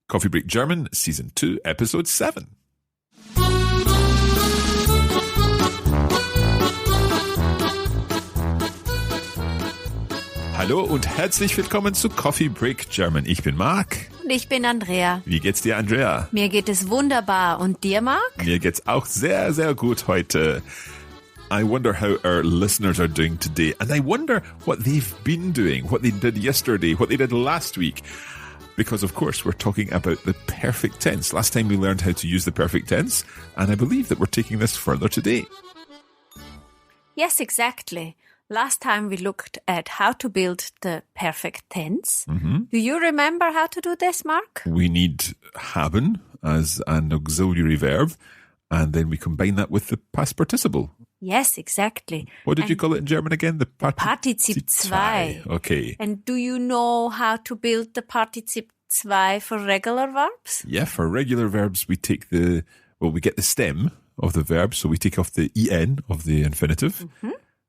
Coffee Break German, Season 2, Episode 7. Hallo und herzlich willkommen zu Coffee Break German. Ich bin Marc. Und ich bin Andrea. Wie geht's dir, Andrea? Mir geht es wunderbar. Und dir, Marc? Mir geht's auch sehr, sehr gut heute. I wonder how our listeners are doing today. And I wonder what they've been doing, what they did yesterday, what they did last week. Because, of course, we're talking about the perfect tense. Last time we learned how to use the perfect tense, and I believe that we're taking this further today. Yes, exactly. Last time we looked at how to build the perfect tense. Mm-hmm. Do you remember how to do this, Marc? We need haben as an auxiliary verb, and then we combine that with the past participle. Yes, exactly. What did you call it in German again? The Partizip 2. Okay. And do you know how to build the Partizip 2 for regular verbs? Yeah, for regular verbs, we get the stem of the verb. So we take off the en of the infinitive,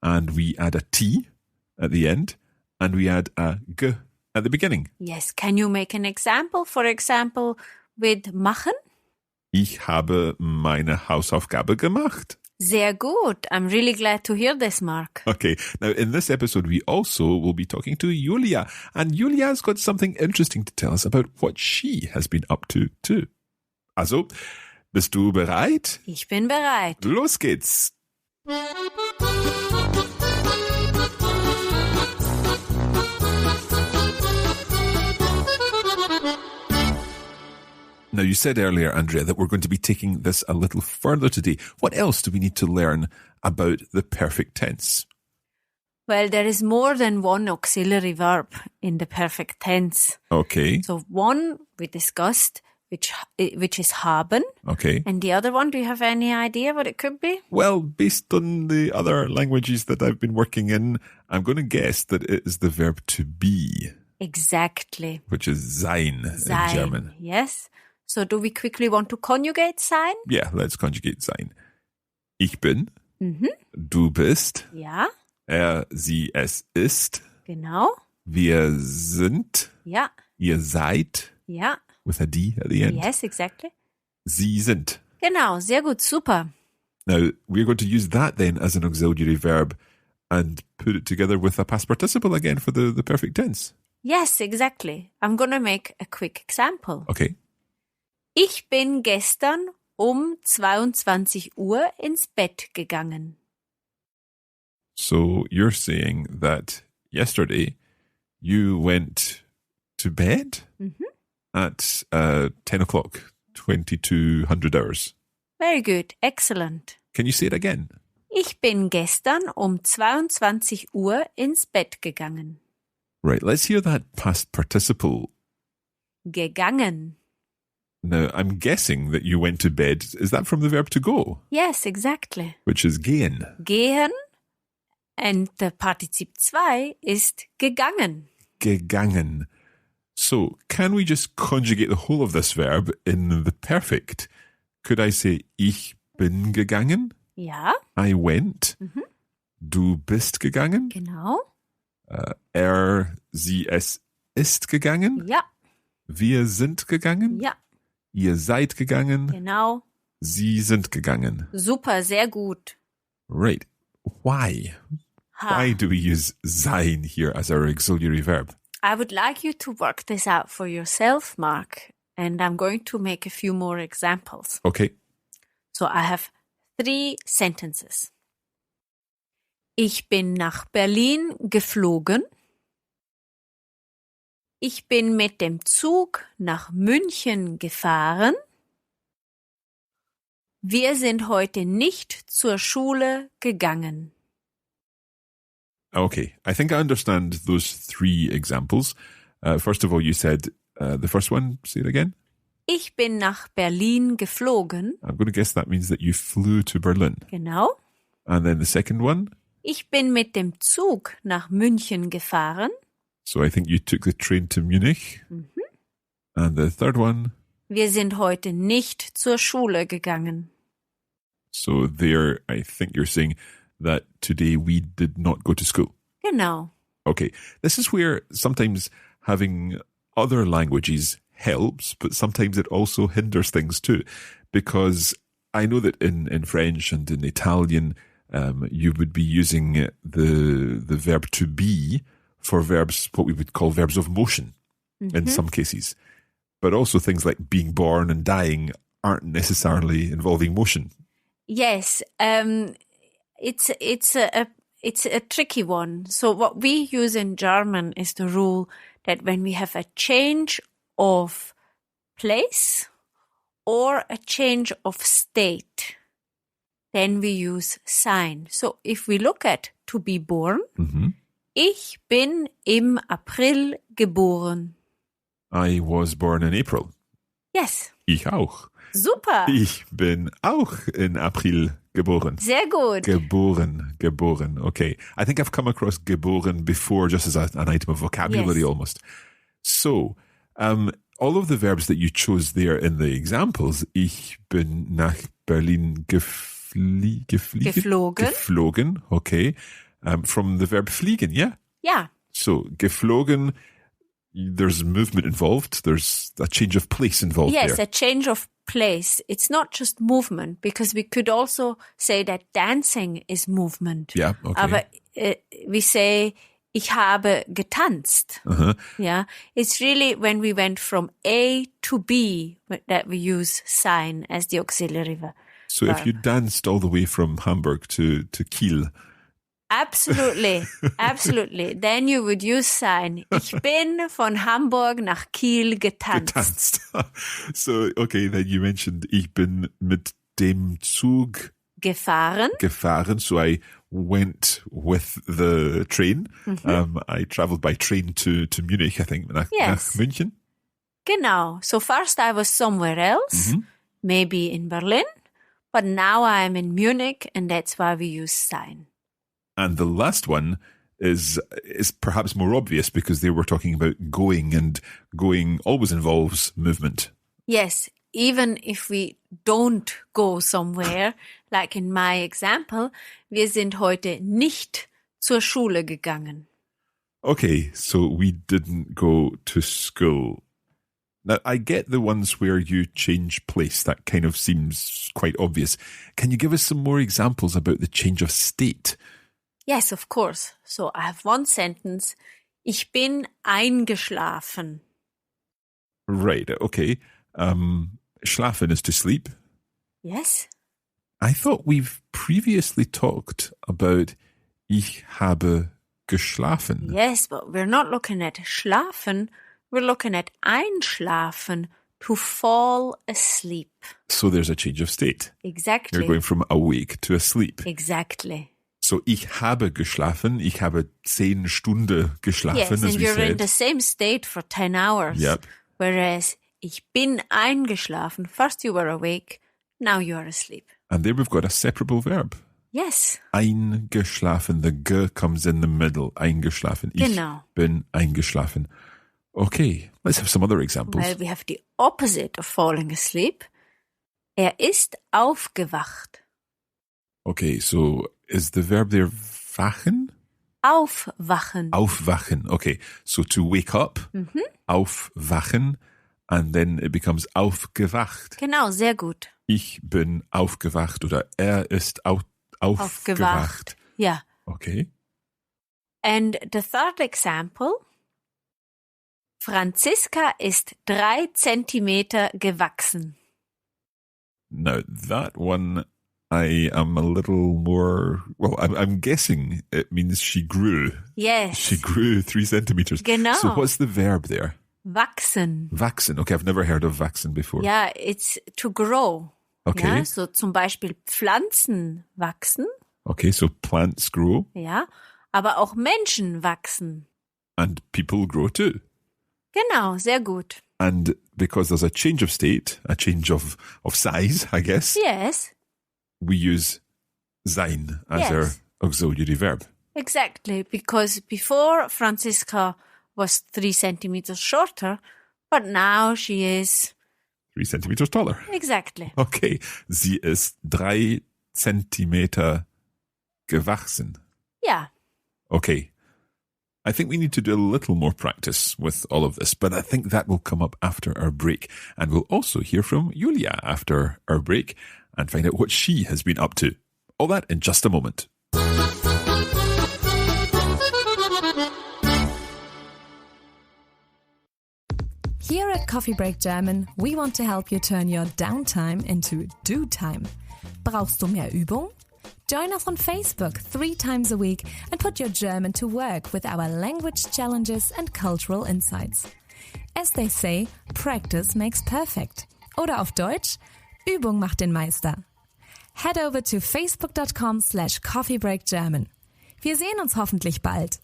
and we add a t at the end, and we add a g at the beginning. Yes. Can you make an example? For example, with machen? Ich habe meine Hausaufgabe gemacht. Sehr gut. I'm really glad to hear this, Marc. Okay. Now, in this episode, we also will be talking to Julia. And Julia's got something interesting to tell us about what she has been up to, too. Also, bist du bereit? Ich bin bereit. Los geht's. Now, you said earlier, Andrea, that we're going to be taking this a little further today. What else do we need to learn about the perfect tense? Well, there is more than one auxiliary verb in the perfect tense. Okay. So one we discussed, which is haben. Okay. And the other one, do you have any idea what it could be? Well, based on the other languages that I've been working in, I'm going to guess that it is the verb to be. Exactly. Which is sein in German. Yes. So do we quickly want to conjugate sein? Yeah, let's conjugate sein. Ich bin. Mhm. Du bist. Ja. Sie, es ist. Genau. Wir sind. Ja. Ihr seid. Ja. With a D at the end. Yes, exactly. Sie sind. Genau, sehr gut, super. Now, we're going to use that then as an auxiliary verb and put it together with a past participle again for the perfect tense. Yes, exactly. I'm going to make a quick example. Okay. Ich bin gestern 22 Uhr ins Bett gegangen. So you're saying that yesterday you went to bed at 10 o'clock, 2200 hours. Very good, excellent. Can you say it again? Ich bin gestern 22 Uhr ins Bett gegangen. Right, let's hear that past participle. Gegangen. Now, I'm guessing that you went to bed. Is that from the verb to go? Yes, exactly. Which is gehen. Gehen. And the Partizip 2 ist gegangen. Gegangen. So, can we just conjugate the whole of this verb in the perfect? Could I say, ich bin gegangen? Ja. I went. Du bist gegangen? Genau. Sie, es ist gegangen? Ja. Wir sind gegangen? Ja. Ihr seid gegangen? Genau. Sie sind gegangen. Super, sehr gut. Right. Why? Why do we use sein here as our auxiliary verb? I would like you to work this out for yourself, Marc. And I'm going to make a few more examples. Okay. So I have 3 sentences. Ich bin nach Berlin geflogen. Ich bin mit dem Zug nach München gefahren. Wir sind heute nicht zur Schule gegangen. Okay, I think I understand those 3 examples. First of all, you said the first one, say it again. Ich bin nach Berlin geflogen. I'm going to guess that means that you flew to Berlin. Genau. And then the second one? Ich bin mit dem Zug nach München gefahren. So I think you took the train to Munich. And the third one? Wir sind heute nicht zur Schule gegangen. So there, I think you're saying that today we did not go to school. Genau. Okay. This is where sometimes having other languages helps, but sometimes it also hinders things too. Because I know that in French and in Italian, you would be using the verb to be for verbs, what we would call verbs of motion in some cases. But also things like being born and dying aren't necessarily involving motion. Yes, it's a tricky one. So what we use in German is the rule that when we have a change of place or a change of state, then we use sein. So if we look at to be born, ich bin im April geboren. I was born in April. Yes. Ich auch. Super. Ich bin auch in April geboren. Sehr gut. Geboren. Okay. I think I've come across geboren before just as an item of vocabulary almost. So, all of the verbs that you chose there in the examples, ich bin nach Berlin geflogen. Okay. From the verb fliegen, yeah? Yeah. So, geflogen, there's movement involved. There's a change of place involved there. Yes, a change of place. It's not just movement, because we could also say that dancing is movement. Yeah, okay. Aber we say, ich habe getanzt. Yeah, it's really when we went from A to B that we use sein as the auxiliary verb. So if you danced all the way from Hamburg to Kiel... Absolutely. Then you would use sein. Ich bin von Hamburg nach Kiel getanzt. So, okay, then you mentioned, ich bin mit dem Zug gefahren. So I went with the train. I traveled by train to Munich, I think, nach München. Genau. So first I was somewhere else, maybe in Berlin, but now I'm in Munich, and that's why we use sein. And the last one is perhaps more obvious because they were talking about going, and going always involves movement. Yes, even if we don't go somewhere, like in my example, wir sind heute nicht zur Schule gegangen. Okay, so we didn't go to school. Now, I get the ones where you change place. That kind of seems quite obvious. Can you give us some more examples about the change of state? Yes, of course. So I have one sentence. Ich bin eingeschlafen. Right, okay. Schlafen is to sleep. Yes. I thought we've previously talked about ich habe geschlafen. Yes, but we're not looking at schlafen. We're looking at einschlafen, to fall asleep. So there's a change of state. Exactly. You're going from awake to asleep. Exactly. So ich habe geschlafen. Ich habe 10 Stunden geschlafen, yes, as and we you're said. in the same state for 10 hours. Yep. Whereas ich bin eingeschlafen. First you were awake, now you are asleep. And there we've got a separable verb. Yes. Eingeschlafen. The G comes in the middle. Eingeschlafen. Genau. Ich bin eingeschlafen. Okay, let's have some other examples. Well, we have the opposite of falling asleep. Er ist aufgewacht. Okay, so is the verb there wachen? Aufwachen. Aufwachen. Okay, so to wake up. Aufwachen. And then it becomes aufgewacht. Genau, sehr gut. Ich bin aufgewacht oder er ist aufgewacht. Yeah. Okay. And the third example. Franziska ist 3 Zentimeter gewachsen. Now, that one, I am a little more... Well, I'm guessing it means she grew. Yes. She grew 3 centimeters. Genau. So what's the verb there? Wachsen. Wachsen. Okay, I've never heard of wachsen before. Ja, it's to grow. Okay. Ja, so zum Beispiel Pflanzen wachsen. Okay, so plants grow. Ja, aber auch Menschen wachsen. And people grow too. Genau, sehr gut. And because there's a change of state, a change of size, I guess. Yes. We use sein as our auxiliary verb. Exactly, because before Franziska was 3 centimeters shorter, but now she is 3 centimeters taller. Exactly. Okay, sie ist 3 Zentimeter gewachsen. Ja. Okay. I think we need to do a little more practice with all of this, but I think that will come up after our break. And we'll also hear from Julia after our break and find out what she has been up to. All that in just a moment. Here at Coffee Break German, we want to help you turn your downtime into do time. Brauchst du mehr Übung? Join us on Facebook 3 times a week and put your German to work with our language challenges and cultural insights. As they say, practice makes perfect. Oder auf Deutsch, Übung macht den Meister. Head over to facebook.com/coffeebreakgerman. Wir sehen uns hoffentlich bald.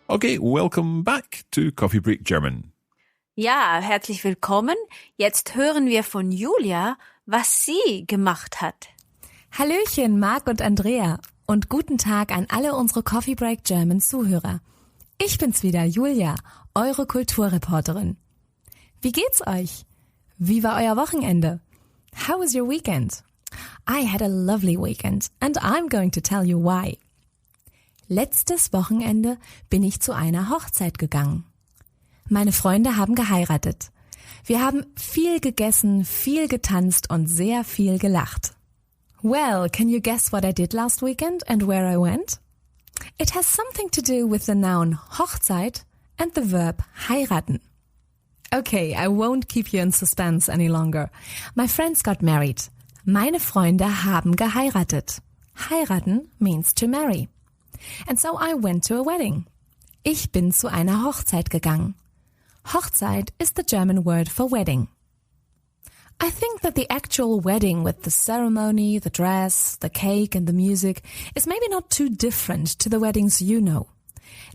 Okay, welcome back to Coffee Break German. Ja, herzlich willkommen. Jetzt hören wir von Julia, was sie gemacht hat. Hallöchen, Marc und Andrea. Und guten Tag an alle unsere Coffee Break German Zuhörer. Ich bin's wieder, Julia, eure Kulturreporterin. Wie geht's euch? Wie war euer Wochenende? How was your weekend? I had a lovely weekend and I'm going to tell you why. Letztes Wochenende bin ich zu einer Hochzeit gegangen. Meine Freunde haben geheiratet. Wir haben viel gegessen, viel getanzt und sehr viel gelacht. Well, can you guess what I did last weekend and where I went? It has something to do with the noun Hochzeit and the verb heiraten. Okay, I won't keep you in suspense any longer. My friends got married. Meine Freunde haben geheiratet. Heiraten means to marry. And so I went to a wedding. Ich bin zu einer Hochzeit gegangen. Hochzeit is the German word for wedding. I think that the actual wedding with the ceremony, the dress, the cake and the music is maybe not too different to the weddings you know.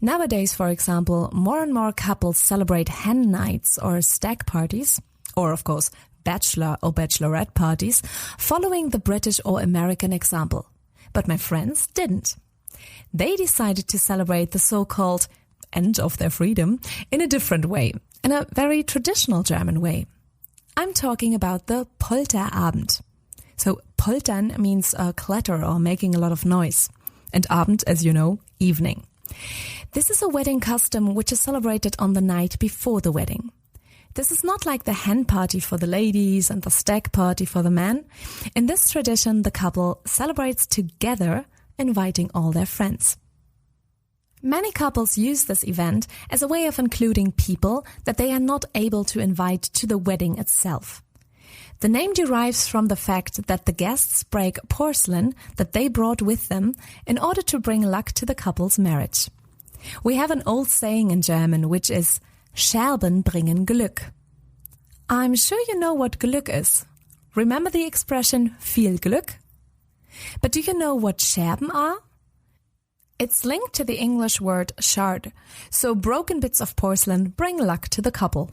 Nowadays, for example, more and more couples celebrate hen nights or stag parties, or of course, bachelor or bachelorette parties, following the British or American example. But my friends didn't. They decided to celebrate the so-called end of their freedom in a different way, in a very traditional German way. I'm talking about the Polterabend. So poltern means clatter or making a lot of noise. And Abend, as you know, evening. This is a wedding custom which is celebrated on the night before the wedding. This is not like the hen party for the ladies and the stag party for the men. In this tradition, the couple celebrates together, inviting all their friends. Many couples use this event as a way of including people that they are not able to invite to the wedding itself. The name derives from the fact that the guests break porcelain that they brought with them in order to bring luck to the couple's marriage. We have an old saying in German which is Scherben bringen Glück. I'm sure you know what Glück is. Remember the expression viel Glück? But do you know what Scherben are? It's linked to the English word shard, so broken bits of porcelain bring luck to the couple.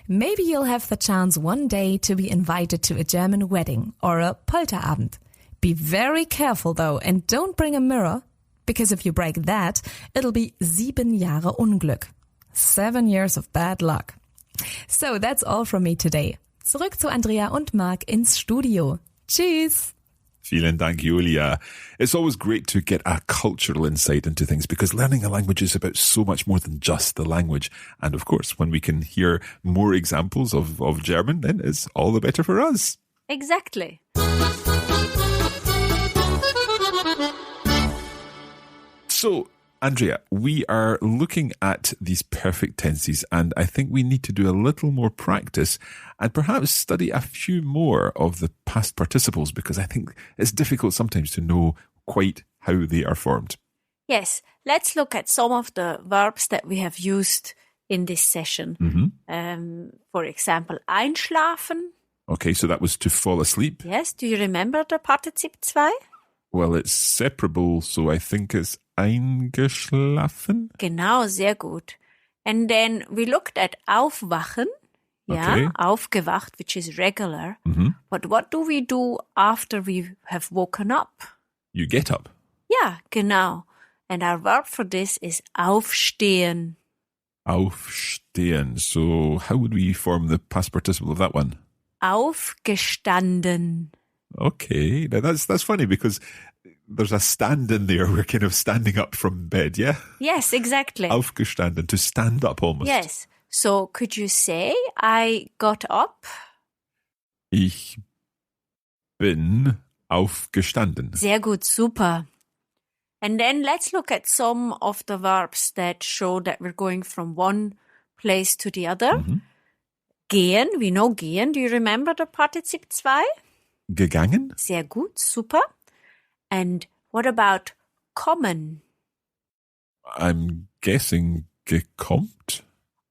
Maybe you'll have the chance one day to be invited to a German wedding or a Polterabend. Be very careful though and don't bring a mirror, because if you break that, it'll be 7 Jahre Unglück. 7 years of bad luck. So that's all from me today. Zurück zu Andrea und Marc ins Studio. Tschüss! Vielen Dank, Julia. It's always great to get a cultural insight into things because learning a language is about so much more than just the language. And of course, when we can hear more examples of German, then it's all the better for us. Exactly. So, Andrea, we are looking at these perfect tenses, and I think we need to do a little more practice and perhaps study a few more of the past participles because I think it's difficult sometimes to know quite how they are formed. Yes, let's look at some of the verbs that we have used in this session. For example, einschlafen. Okay, so that was to fall asleep. Yes, do you remember the Partizip 2? Well, it's separable, so I think it's eingeschlafen. Genau, sehr gut. And then we looked at aufwachen. Yeah, aufgewacht, which is regular. But what do we do after we have woken up? You get up. Ja, genau. And our verb for this is aufstehen. Aufstehen. So how would we form the past participle of that one? Aufgestanden. Okay, now that's funny because there's a stand in there. We're kind of standing up from bed, yeah? Yes, exactly. Aufgestanden, to stand up almost. Yes. So could you say, I got up? Ich bin aufgestanden. Sehr gut, super. And then let's look at some of the verbs that show that we're going from one place to the other. Mhm. Gehen, we know gehen. Do you remember the Partizip 2? Gegangen? Sehr gut, super. And what about kommen? I'm guessing gekommt?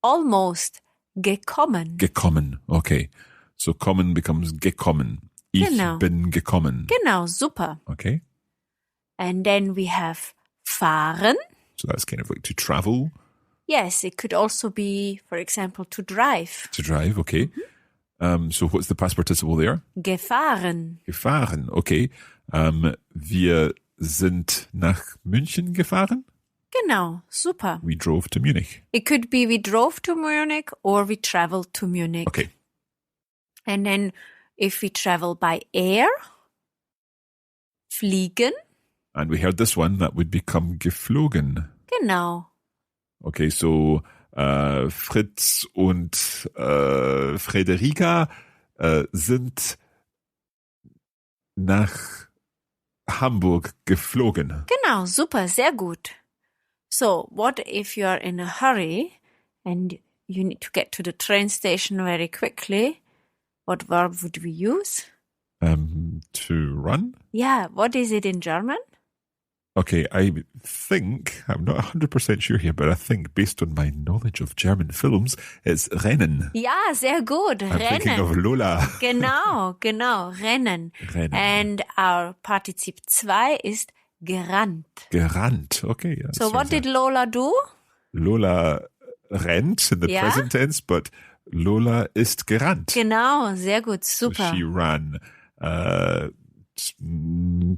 Almost. Gekommen. Gekommen, okay. So kommen becomes gekommen. Ich Genau. bin gekommen. Genau, super. Okay, And then we have fahren. so that's kind of like to travel, Yes, it could also be, for example, to drive. to drive, okay. So what's the past participle there? Gefahren. Gefahren, okay. Wir sind nach München gefahren. Genau, super. We drove to Munich. It could be we drove to Munich or we traveled to Munich. Okay. And then if we travel by air, fliegen. And we heard this one, that would become geflogen. Genau. Okay, so Fritz und Frederika sind nach Hamburg geflogen. Genau, super, sehr gut. So, what if you're in a hurry and you need to get to the train station very quickly? What verb would we use? To run? Yeah, what is it in German? Okay, I think, I'm not 100% sure here, but I think based on my knowledge of German films, it's rennen. Ja, sehr gut, I'm thinking rennen. of Lola. Genau, rennen. Rennen. And our Partizip 2 ist gerannt. Gerannt, okay. Yeah, So what did Lola do? Lola rennt in the Ja? present tense, but Lola ist gerannt. Genau, sehr gut, So super. she ran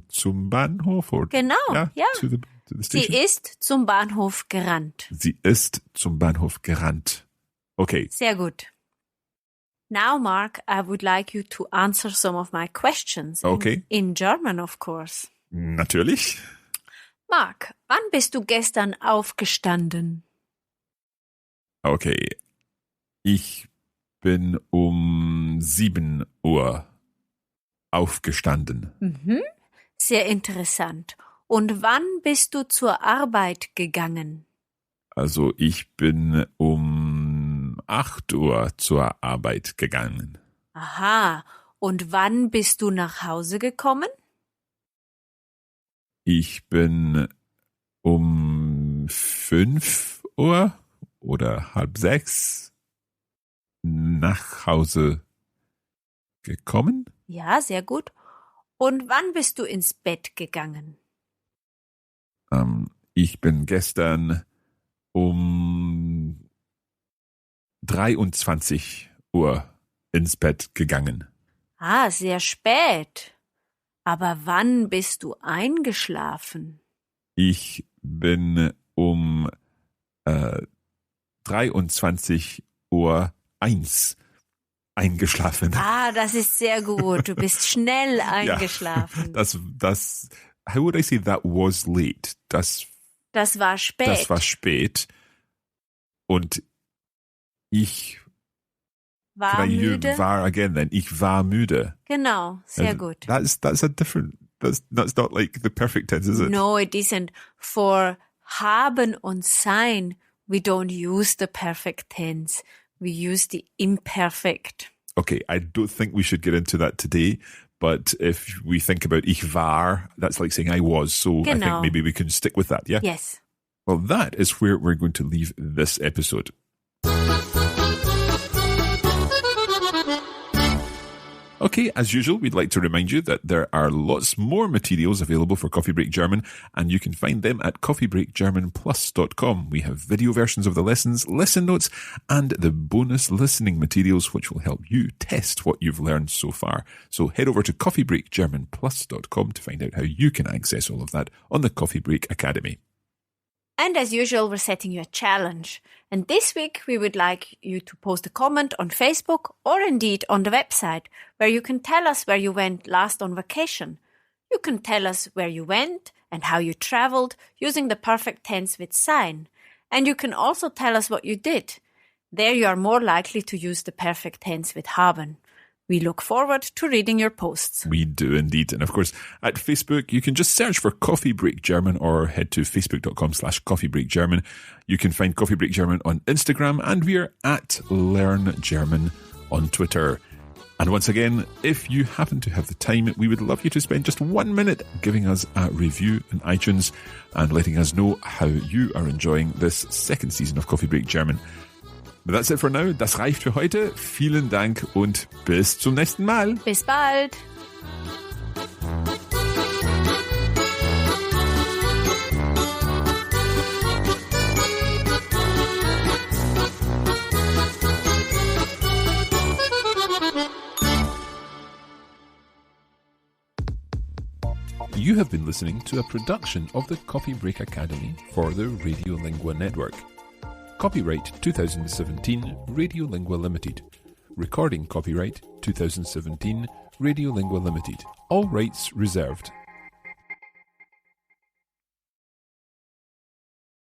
zum Bahnhof? Or, Genau, ja. To the Sie station? ist zum Bahnhof gerannt. Sie ist zum Bahnhof gerannt. Okay, Sehr gut. Now, Mark, I would like you to answer some of my questions. Okay. In German, of course. natürlich. Mark, wann bist du gestern aufgestanden? Okay, ich bin um 7 Uhr aufgestanden. Mhm. Sehr interessant. Und wann bist du zur Arbeit gegangen? Also ich bin um 8 Uhr zur Arbeit gegangen. Aha. Und wann bist du nach Hause gekommen? Ich bin um 5 Uhr oder 5:30 nach Hause gekommen. Ja, sehr gut. Und wann bist du ins Bett gegangen? Ich bin gestern um 23 Uhr ins Bett gegangen. Ah, sehr spät. Aber wann bist du eingeschlafen? Ich bin um 23 Uhr 1 eingeschlafen. Ah, das ist sehr gut. Du bist schnell eingeschlafen. Das, how would I say that was late? Das war spät. Das war spät. Und ich war müde. War again then. Ich war müde. Genau, sehr gut. That's a different, that's not like the perfect tense, is it? No, it isn't. For haben und sein, we don't use the perfect tense. We use the imperfect. Okay, I don't think we should get into that today, but if we think about ich war, that's like saying I was, so I think Genau. maybe we can stick with that, yeah? Yes. Well, that is where we're going to leave this episode. Okay, as usual, we'd like to remind you that there are lots more materials available for Coffee Break German, and you can find them at coffeebreakgermanplus.com. We have video versions of the lessons, lesson notes, and the bonus listening materials, which will help you test what you've learned so far. So head over to coffeebreakgermanplus.com to find out how you can access all of that on the Coffee Break Academy. And as usual, we're setting you a challenge. And this week, we would like you to post a comment on Facebook or indeed on the website, where you can tell us where you went last on vacation. You can tell us where you went and how you traveled using the perfect tense with Sein. And you can also tell us what you did. There you are more likely to use the perfect tense with haben. We look forward to reading your posts. We do indeed. And of course, at Facebook, you can just search for Coffee Break German or head to facebook.com/Coffee Break German. You can find Coffee Break German on Instagram, and we're at Learn German on Twitter. And once again, if you happen to have the time, we would love you to spend just 1 minute giving us a review on iTunes and letting us know how you are enjoying this second season of Coffee Break German. But that's it for now. Das reicht für heute. Vielen Dank und bis zum nächsten Mal. Bis bald. You have been listening to a production of the Coffee Break Academy for the Radiolingua Network. Copyright 2017 Radiolingua Limited. Recording copyright 2017 Radiolingua Limited. All rights reserved.